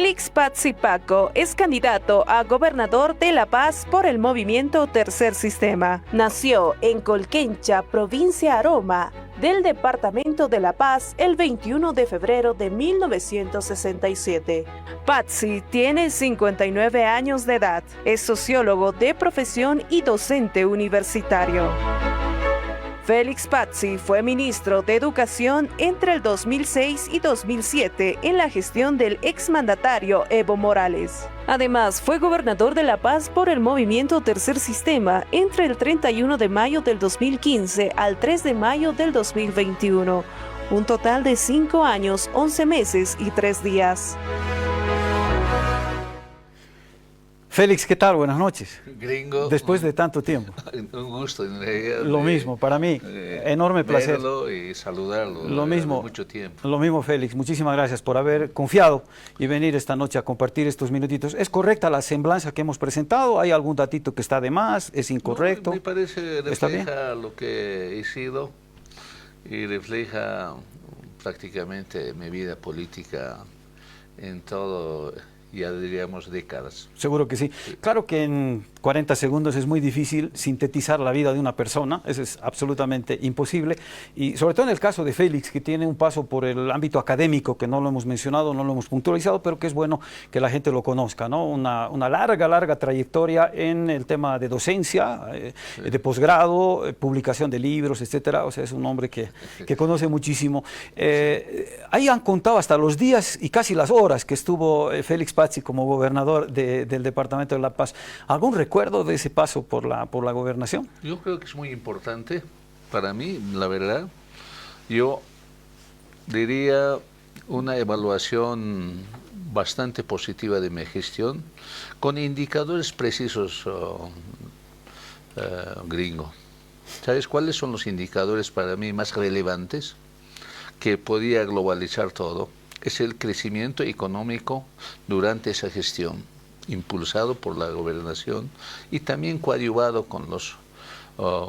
Félix Pazzi Paco es candidato a gobernador de La Paz por el movimiento Tercer Sistema. Nació en Colquencha, provincia Aroma, del departamento de La Paz el 21 de febrero de 1967. Pazzi tiene 59 años de edad, es sociólogo de profesión y docente universitario. Félix Pazzi fue ministro de Educación entre el 2006 y 2007 en la gestión del exmandatario Evo Morales. Además, fue gobernador de La Paz por el movimiento Tercer Sistema entre el 31 de mayo del 2015 al 3 de mayo del 2021. Un total de 5 años, 11 meses y 3 días. Félix, ¿qué tal? Buenas noches. Gringo. Después de tanto tiempo. Un gusto. En lo mismo, para mí. Enorme placer. Verlo y saludarlo. Lo mismo. Mucho tiempo. Lo mismo, Félix. Muchísimas gracias por haber confiado y venir esta noche a compartir estos minutitos. ¿Es correcta la semblanza que hemos presentado? ¿Hay algún datito que está de más? ¿Es incorrecto? No, me parece refleja lo que he sido y refleja prácticamente mi vida política en todo, ya diríamos, décadas. Seguro que sí. Claro que en 40 segundos es muy difícil sintetizar la vida de una persona, eso es absolutamente imposible, y sobre todo en el caso de Félix, que tiene un paso por el ámbito académico, que no lo hemos mencionado, no lo hemos puntualizado, pero que es bueno que la gente lo conozca, ¿no? Una larga trayectoria en el tema de docencia, de posgrado, publicación de libros, etcétera. O sea, es un hombre que conoce muchísimo. Ahí han contado hasta los días y casi las horas que estuvo Félix Pazzi como gobernador del departamento de La Paz. ¿Algún recuerdo de ese paso por la gobernación? Yo creo que es muy importante para mí, la verdad. Yo diría una evaluación bastante positiva de mi gestión, con indicadores precisos, gringo. ¿Sabes cuáles son los indicadores para mí más relevantes que podía globalizar todo? Es el crecimiento económico durante esa gestión, impulsado por la gobernación y también coadyuvado con los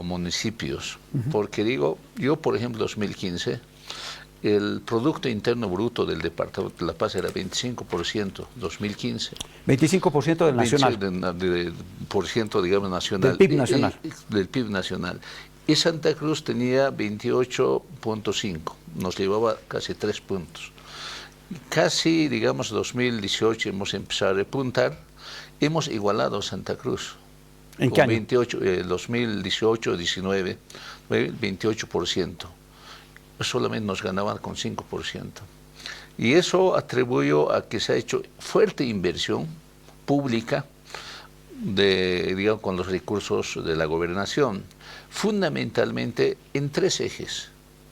municipios. Porque digo, yo por ejemplo 2015, el Producto Interno Bruto del Departamento de La Paz era 25%, 2015. 25% del nacional. Por ciento, digamos, nacional. Del PIB nacional. Del PIB nacional. Y Santa Cruz tenía 28.5, nos llevaba casi 3 puntos. Casi, digamos, 2018 hemos empezado a repuntar, hemos igualado a Santa Cruz. ¿En qué año? 2018-19, 28%. Solamente nos ganaban con 5%. Y eso atribuyo a que se ha hecho fuerte inversión pública digamos, con los recursos de la gobernación, fundamentalmente en 3 ejes,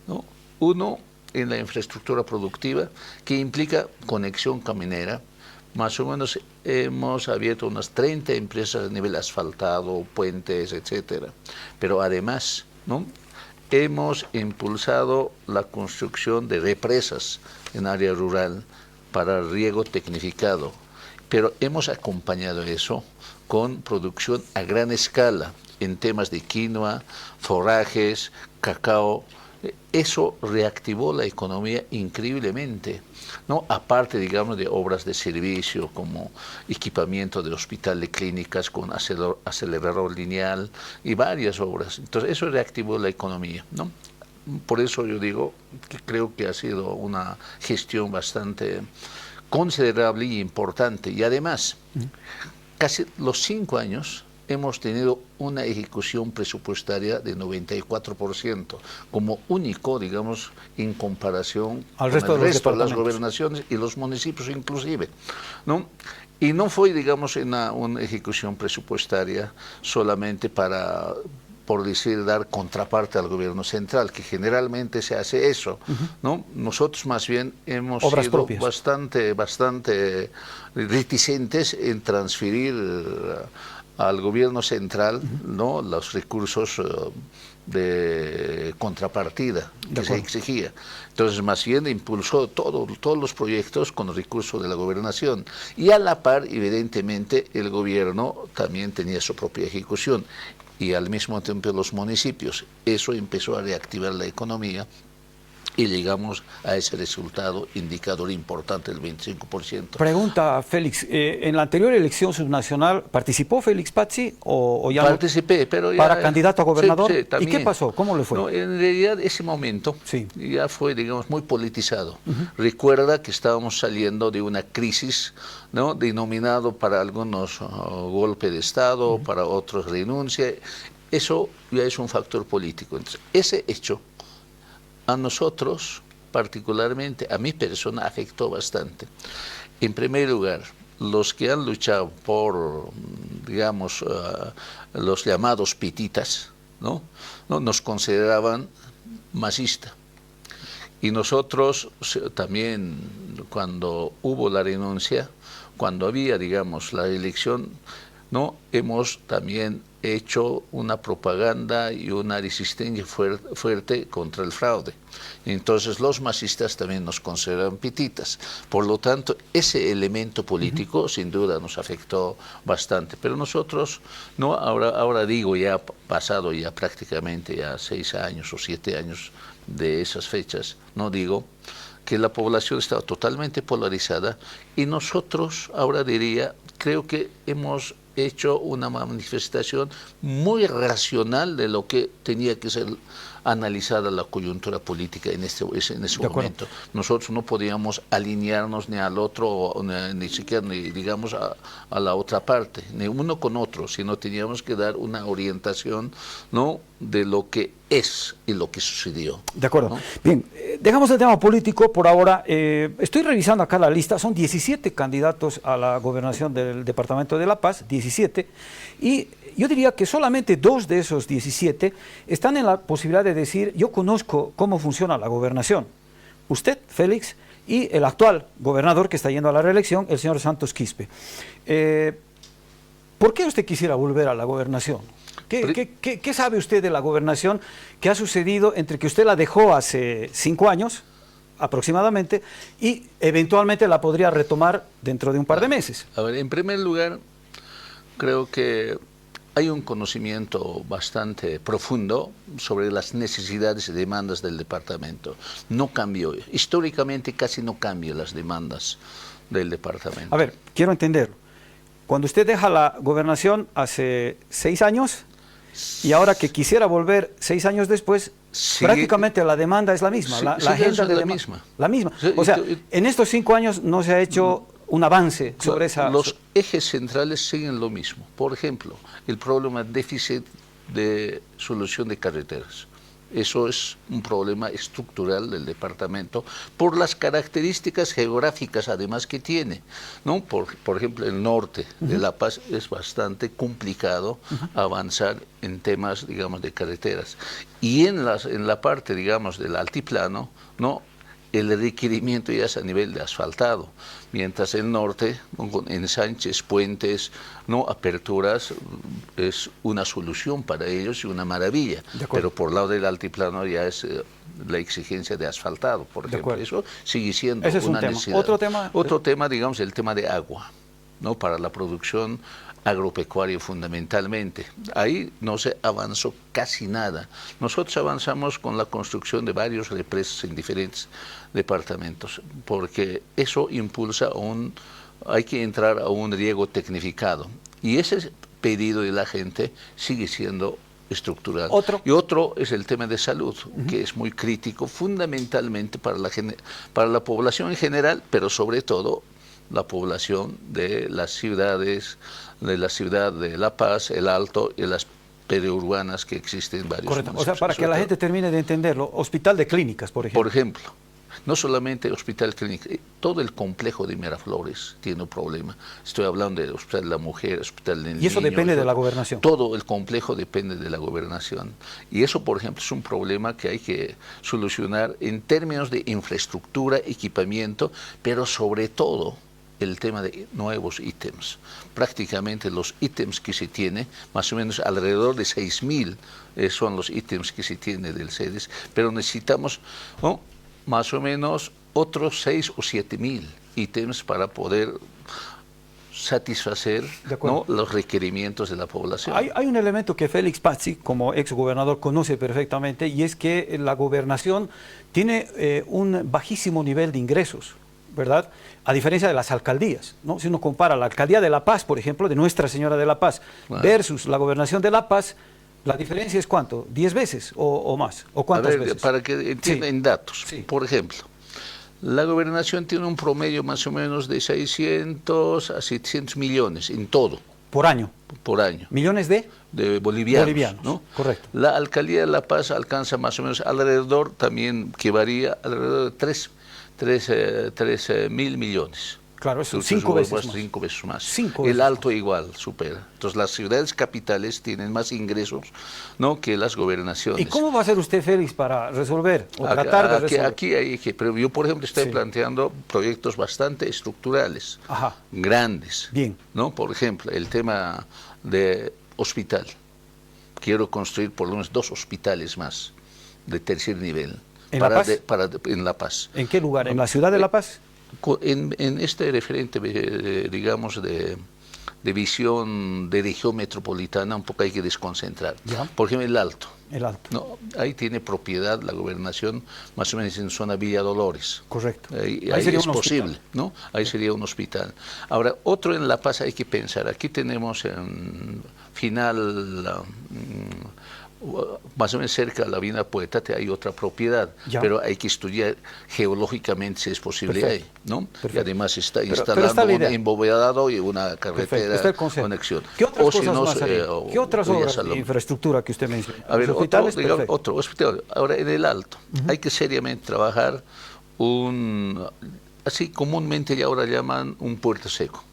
¿no? Uno, en la infraestructura productiva, que implica conexión caminera. Más o menos hemos abierto unas 30 empresas a nivel asfaltado, puentes, etcétera. Pero además, ¿no?, hemos impulsado la construcción de represas en área rural para riego tecnificado. Pero hemos acompañado eso con producción a gran escala en temas de quinoa, forrajes, cacao. Eso reactivó la economía increíblemente, ¿no? Aparte, digamos, de obras de servicio como equipamiento del hospital de clínicas con acelerador lineal y varias obras. Entonces, eso reactivó la economía, ¿no? Por eso yo digo que creo que ha sido una gestión bastante considerable y importante. Y además, casi los 5 años hemos tenido una ejecución presupuestaria de 94%, como único, digamos, en comparación al con resto el de resto de las gobernaciones y los municipios inclusive, ¿no? Y no fue, digamos, una ejecución presupuestaria solamente para, por decir, dar contraparte al gobierno central, que generalmente se hace eso, ¿no? Nosotros más bien hemos sido bastante reticentes en transferir al gobierno central, ¿no?, los recursos de contrapartida que se exigía. Entonces, más bien impulsó todos los proyectos con recursos de la gobernación. Y a la par, evidentemente, el gobierno también tenía su propia ejecución. Y al mismo tiempo los municipios. Eso empezó a reactivar la economía y llegamos a ese resultado, indicador importante, el 25%. Pregunta, Félix, ¿en la anterior elección subnacional participó Félix Pazzi o ya Participé, pero ya... para candidato a gobernador? Sí, ¿Y qué pasó? ¿Cómo le fue? No, en realidad ese momento sí, ya fue, digamos, muy politizado. Recuerda que estábamos saliendo de una crisis, ¿no?, denominado para algunos golpe de Estado, para otros renuncia. Eso ya es un factor político. Entonces, ese hecho a nosotros, particularmente a mi persona, afectó bastante. En primer lugar, los que han luchado por, digamos, los llamados pititas, ¿no? Nos consideraban masista. Y nosotros también, cuando hubo la renuncia, cuando había, digamos, la elección, ¿no?, hemos también hecho una propaganda y una resistencia fuerte contra el fraude. Entonces los masistas también nos consideran pititas. Por lo tanto, ese elemento político sin duda nos afectó bastante. Pero nosotros, no, ahora digo, ya pasado ya prácticamente ya 6 años o 7 años de esas fechas, no digo que la población estaba totalmente polarizada, y nosotros, ahora diría, creo que hemos hecho una manifestación muy racional de lo que tenía que ser analizada la coyuntura política en ese momento. Nosotros no podíamos alinearnos ni al otro, ni siquiera, ni, digamos, a la otra parte, ni uno con otro, sino teníamos que dar una orientación, ¿no?, de lo que es y lo que sucedió. De acuerdo. ¿No? Bien, dejamos el tema político por ahora. Estoy revisando acá la lista, son 17 candidatos a la gobernación del departamento de La Paz, 17, y yo diría que solamente 2 de esos 17 están en la posibilidad de decir, yo conozco cómo funciona la gobernación. Usted, Félix, y el actual gobernador que está yendo a la reelección, el señor Santos Quispe. ¿Por qué usted quisiera volver a la gobernación? ¿Qué sabe usted de la gobernación que ha sucedido entre que usted la dejó hace 5 años aproximadamente y eventualmente la podría retomar dentro de un par de meses? A ver, en primer lugar, creo que hay un conocimiento bastante profundo sobre las necesidades y demandas del departamento. No cambió, históricamente casi no cambian las demandas del departamento. A ver, quiero entender, cuando usted deja la gobernación hace 6 años y ahora que quisiera volver 6 años después, prácticamente la demanda es la misma, la agenda de la misma. La misma. O sea, en estos 5 años no se ha hecho un avance sobre esa... Los ejes centrales siguen lo mismo. Por ejemplo, el problema de déficit de solución de carreteras. Eso es un problema estructural del departamento por las características geográficas además que tiene, ¿no? Por ejemplo, el norte de La Paz es bastante complicado avanzar en temas, digamos, de carreteras. Y en la parte, digamos, del altiplano, ¿no?, el requerimiento ya es a nivel de asfaltado, mientras el norte, con ensanches, puentes, no aperturas, es una solución para ellos y una maravilla. Pero por lado del altiplano ya es la exigencia de asfaltado, por ejemplo. Eso sigue siendo una necesidad. Otro tema, digamos, el tema de agua, ¿no?, para la producción agropecuaria fundamentalmente. Ahí no se avanzó casi nada. Nosotros avanzamos con la construcción de varios represas en diferentes departamentos, porque eso impulsa hay que entrar a un riego tecnificado. Y ese pedido de la gente sigue siendo estructural. Y otro es el tema de salud, que es muy crítico, fundamentalmente para la población en general, pero sobre todo la población de las ciudades, de la ciudad de La Paz, El Alto y las periurbanas que existen en varios municipios. O sea, para que la gente termine de entenderlo, hospital de clínicas, por ejemplo. Por ejemplo, no solamente hospital clínica, todo el complejo de Miraflores tiene un problema. Estoy hablando del Hospital de la Mujer, Hospital del Niño. Y eso depende de la gobernación. Todo el complejo depende de la gobernación. Y eso, por ejemplo, es un problema que hay que solucionar en términos de infraestructura, equipamiento, pero sobre todo el tema de nuevos ítems. Prácticamente los ítems que se tiene, más o menos alrededor de 6.000 son los ítems que se tiene del CEDES, pero necesitamos más o menos otros 6 o 7.000 ítems para poder satisfacer, ¿no?, los requerimientos de la población. Hay un elemento que Félix Pazzi, como exgobernador, conoce perfectamente, y es que la gobernación tiene un bajísimo nivel de ingresos, ¿verdad? A diferencia de las alcaldías, ¿no? Si uno compara la alcaldía de La Paz, por ejemplo, de Nuestra Señora de La Paz, versus la gobernación de La Paz, la diferencia es ¿cuánto? ¿10 veces o más? ¿O cuántas veces? Para que entiendan datos, por ejemplo, la gobernación tiene un promedio más o menos de 600 a 700 millones en todo. ¿Por año? Por año. ¿Millones de? De bolivianos, ¿no? Correcto. La alcaldía de La Paz alcanza más o menos alrededor, también que varía, alrededor de 13 mil millones. Claro, eso Entonces, 5 veces más. 5 veces más. 5 El veces Alto igual supera. Entonces las ciudades capitales tienen más ingresos, ¿no?, que las gobernaciones. ¿Y cómo va a hacer usted, Félix, para resolver o tratar de resolver? Aquí hay que, pero yo, por ejemplo, estoy planteando proyectos bastante estructurales, grandes. Bien. ¿No? Por ejemplo, el tema de hospital. Quiero construir por lo menos 2 hospitales más de tercer nivel. ¿En La Paz? En La Paz. ¿En qué lugar? ¿En la ciudad de La Paz? En este referente, digamos, de visión de región metropolitana, un poco hay que desconcentrar. ¿Ya? Por ejemplo, el Alto. El Alto. No, ahí tiene propiedad la gobernación, más o menos en zona Villa Dolores. Correcto. Ahí sería es un posible, hospital, ¿no? Ahí sería un hospital. Ahora, otro en La Paz hay que pensar. Aquí tenemos en final, más o menos cerca de la Vina Poetate hay otra propiedad, pero hay que estudiar geológicamente si es posible ahí, ¿no? Perfecto. Y además está instalando un embovedado y una carretera conexión. ¿Qué otras cosas más hay? ¿Qué otras obras de infraestructura que usted menciona? A ver, otro hospital. Ahora, en el Alto, hay que seriamente trabajar así comúnmente ya ahora llaman un puerto seco,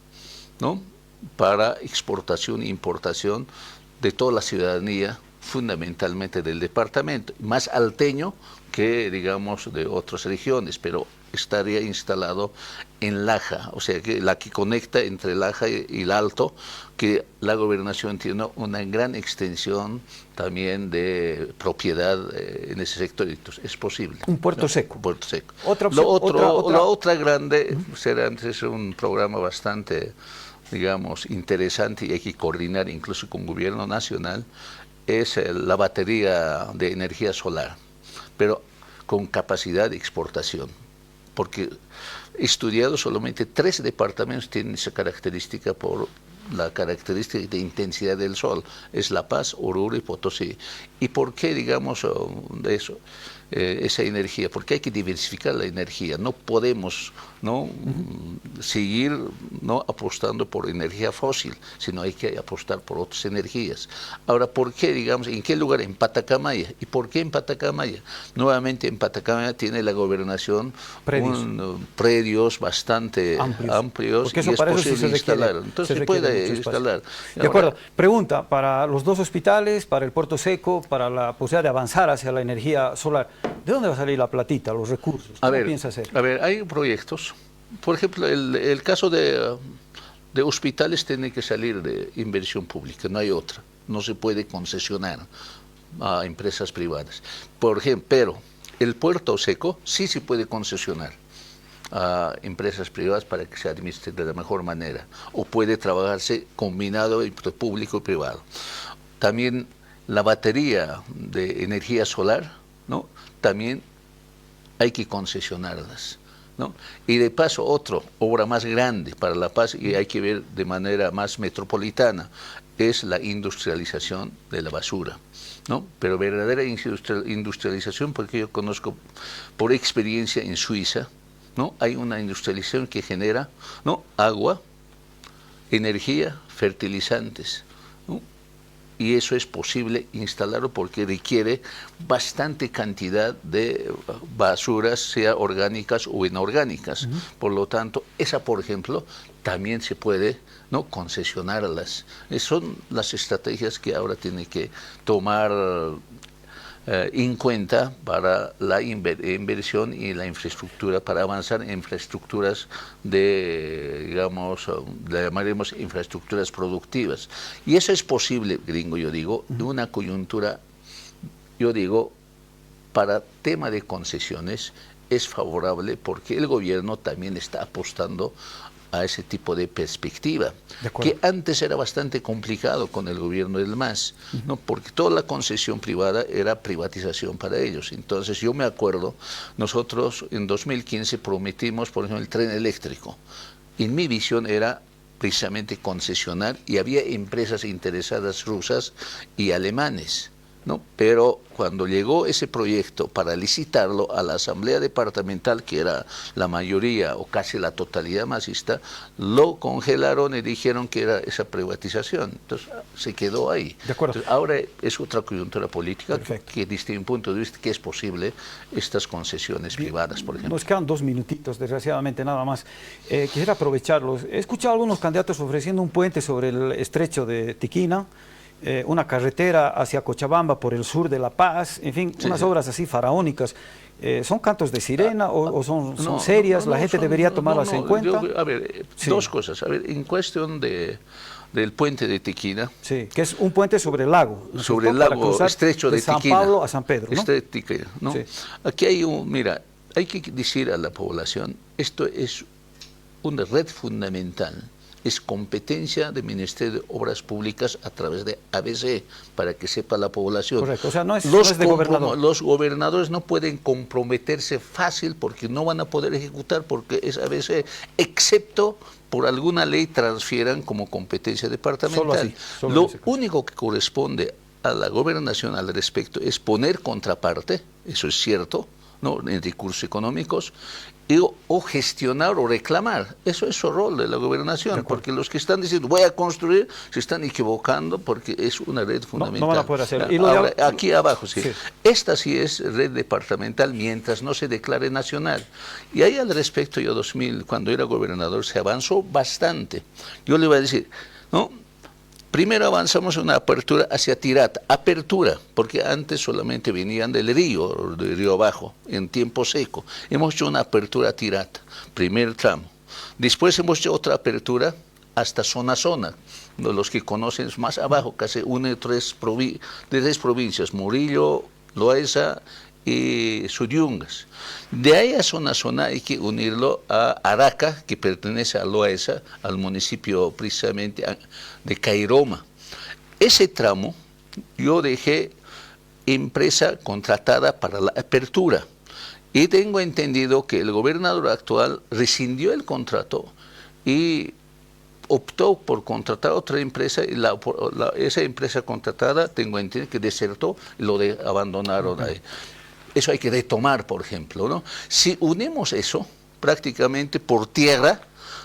¿no?, para exportación e importación de toda la ciudadanía, fundamentalmente del departamento, más alteño que, digamos, de otras regiones, pero estaría instalado en Laja, o sea, que la que conecta entre Laja y el Alto, que la gobernación tiene una gran extensión también de propiedad en ese sector. Entonces, es posible. Un puerto seco. Un puerto seco. La otra grande, será antes un programa bastante, digamos, interesante, y hay que coordinar incluso con el gobierno nacional, es la batería de energía solar, pero con capacidad de exportación, porque estudiado solamente 3 departamentos tienen esa característica por la característica de intensidad del sol, es La Paz, Oruro y Potosí. ¿Y por qué, digamos, de eso? Esa energía, porque hay que diversificar la energía, no podemos, ¿no?, seguir, ¿no?, apostando por energía fósil, sino hay que apostar por otras energías. Ahora, ¿por qué, digamos, en qué lugar? En Patacamaya. ¿Y por qué en Patacamaya? Nuevamente en Patacamaya tiene la gobernación predios bastante amplios, y es posible instalar. Entonces se puede instalar. De acuerdo. Pregunta, para los 2 hospitales, para el puerto seco, para la posibilidad de avanzar hacia la energía solar, ¿de dónde va a salir la platita, los recursos? ¿Qué piensa hacer? A ver, hay proyectos. Por ejemplo, el caso de hospitales tiene que salir de inversión pública, no hay otra. No se puede concesionar a empresas privadas. Por ejemplo, pero el puerto seco sí se puede concesionar a empresas privadas para que se administre de la mejor manera, o puede trabajarse combinado entre público y privado. También la batería de energía solar, ¿no?, también hay que concesionarlas, ¿no? Y de paso, otra obra más grande para La Paz, y hay que ver de manera más metropolitana, es la industrialización de la basura, ¿no? Pero verdadera industrialización, porque yo conozco por experiencia en Suiza, ¿no?, hay una industrialización que genera, ¿no?, agua, energía, fertilizantes, ¿no? Y eso es posible instalarlo porque requiere bastante cantidad de basuras, sea orgánicas o inorgánicas. Por lo tanto, esa, por ejemplo, también se puede, ¿no?, concesionarlas. Son las estrategias que ahora tiene que tomar en cuenta para la inversión y la infraestructura, para avanzar en infraestructuras de, digamos, le llamaremos infraestructuras productivas. Y eso es posible, gringo, yo digo, de una coyuntura, yo digo, para tema de concesiones es favorable porque el gobierno también está apostando a ese tipo de perspectiva, que antes era bastante complicado con el gobierno del MAS, ¿no? Porque toda la concesión privada era privatización para ellos. Entonces yo me acuerdo, nosotros en 2015 prometimos, por ejemplo, el tren eléctrico. En mi visión era precisamente concesionar, y había empresas interesadas rusas y alemanes, ¿no? Pero cuando llegó ese proyecto para licitarlo a la Asamblea Departamental, que era la mayoría o casi la totalidad masista, lo congelaron y dijeron que era esa privatización. Entonces se quedó ahí. De acuerdo. Entonces, ahora es otra coyuntura política. Perfecto. Que desde un punto de vista que es posible estas concesiones privadas, por ejemplo. Nos quedan 2 minutitos, desgraciadamente, nada más. Quisiera aprovecharlos. He escuchado a algunos candidatos ofreciendo un puente sobre el estrecho de Tiquina, una carretera hacia Cochabamba por el sur de La Paz, en fin, unas obras así faraónicas. ¿Son cantos de sirena o son serias? ¿La gente debería tomarlas en cuenta? A ver, dos cosas. A ver, en cuestión del puente de Tiquina. Sí, que es un puente sobre el lago. Sobre el lago estrecho de Tiquina. San Pablo a San Pedro, ¿no? Tiquina, ¿no? Sí. Aquí hay mira, hay que decir a la población, esto es una red fundamental. Es competencia del Ministerio de Obras Públicas a través de ABC, para que sepa la población. Correcto, o sea, no es de gobernador. Los gobernadores no pueden comprometerse fácil porque no van a poder ejecutar porque es ABC, excepto por alguna ley transfieran como competencia departamental. Lo único que corresponde a la gobernación al respecto es poner contraparte, eso es cierto, ¿no? En recursos económicos, o gestionar o reclamar. Eso es su rol de la gobernación, porque los que están diciendo voy a construir se están equivocando porque es una red fundamental. No van a poder hacerlo. Ahora, aquí abajo, sí. Esta sí es red departamental mientras no se declare nacional. Y ahí al respecto, yo cuando era gobernador, se avanzó bastante. Yo le voy a decir, ¿no? Primero avanzamos una apertura hacia Tirata, porque antes solamente venían del río abajo, en tiempo seco. Hemos hecho una apertura a Tirata, primer tramo. Después hemos hecho otra apertura hasta zona, los que conocen más abajo, casi une tres provincias, Murillo, Loaiza y Suyungas. De ahí a zona hay que unirlo a Araca, que pertenece a Loaiza, al municipio precisamente de Cairoma. Ese tramo yo dejé empresa contratada para la apertura y tengo entendido que el gobernador actual rescindió el contrato y optó por contratar otra empresa y esa empresa contratada tengo entendido que desertó y lo abandonaron ahí. Eso hay que retomar, por ejemplo, ¿no? Si unimos eso prácticamente por tierra,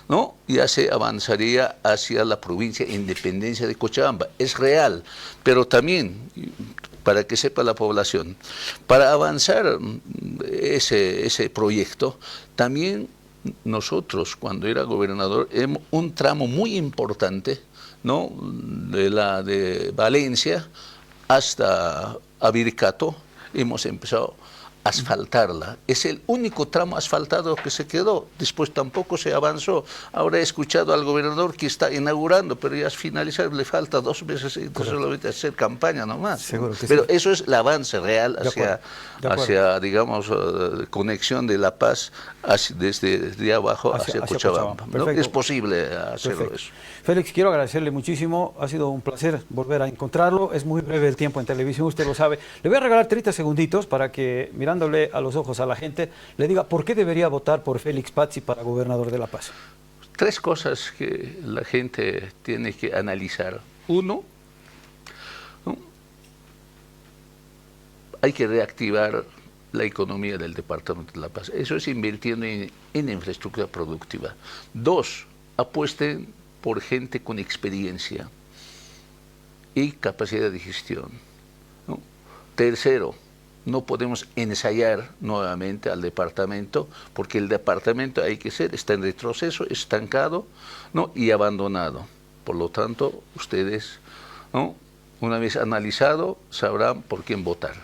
¿no? Ya se avanzaría hacia la provincia de Independencia de Cochabamba. Es real, pero también, para que sepa la población, para avanzar ese proyecto, también nosotros, cuando era gobernador, un tramo muy importante, ¿no? de Valencia hasta Abircato, hemos empezado a asfaltarla. Es el único tramo asfaltado que se quedó. Después tampoco se avanzó. Ahora he escuchado al gobernador que está inaugurando, pero ya es finalizar, le falta 2 meses y solamente hacer campaña nomás. Seguro que pero sí. eso es el avance real hacia digamos, conexión de La Paz desde abajo hacia Cochabamba. ¿No? Es posible hacerlo eso. Félix, quiero agradecerle muchísimo. Ha sido un placer volver a encontrarlo. Es muy breve el tiempo en televisión, usted lo sabe. Le voy a regalar 30 segunditos para que, mirándole a los ojos a la gente, le diga por qué debería votar por Félix Pazzi para gobernador de La Paz. 3 cosas que la gente tiene que analizar. 1, ¿no? Hay que reactivar la economía del departamento de La Paz. Eso es invirtiendo en infraestructura productiva. 2, apuesten por gente con experiencia y capacidad de gestión, ¿no? 3, no podemos ensayar nuevamente al departamento, porque el departamento está en retroceso, estancado, ¿no? y abandonado. Por lo tanto, ustedes, ¿no? una vez analizado, sabrán por quién votar.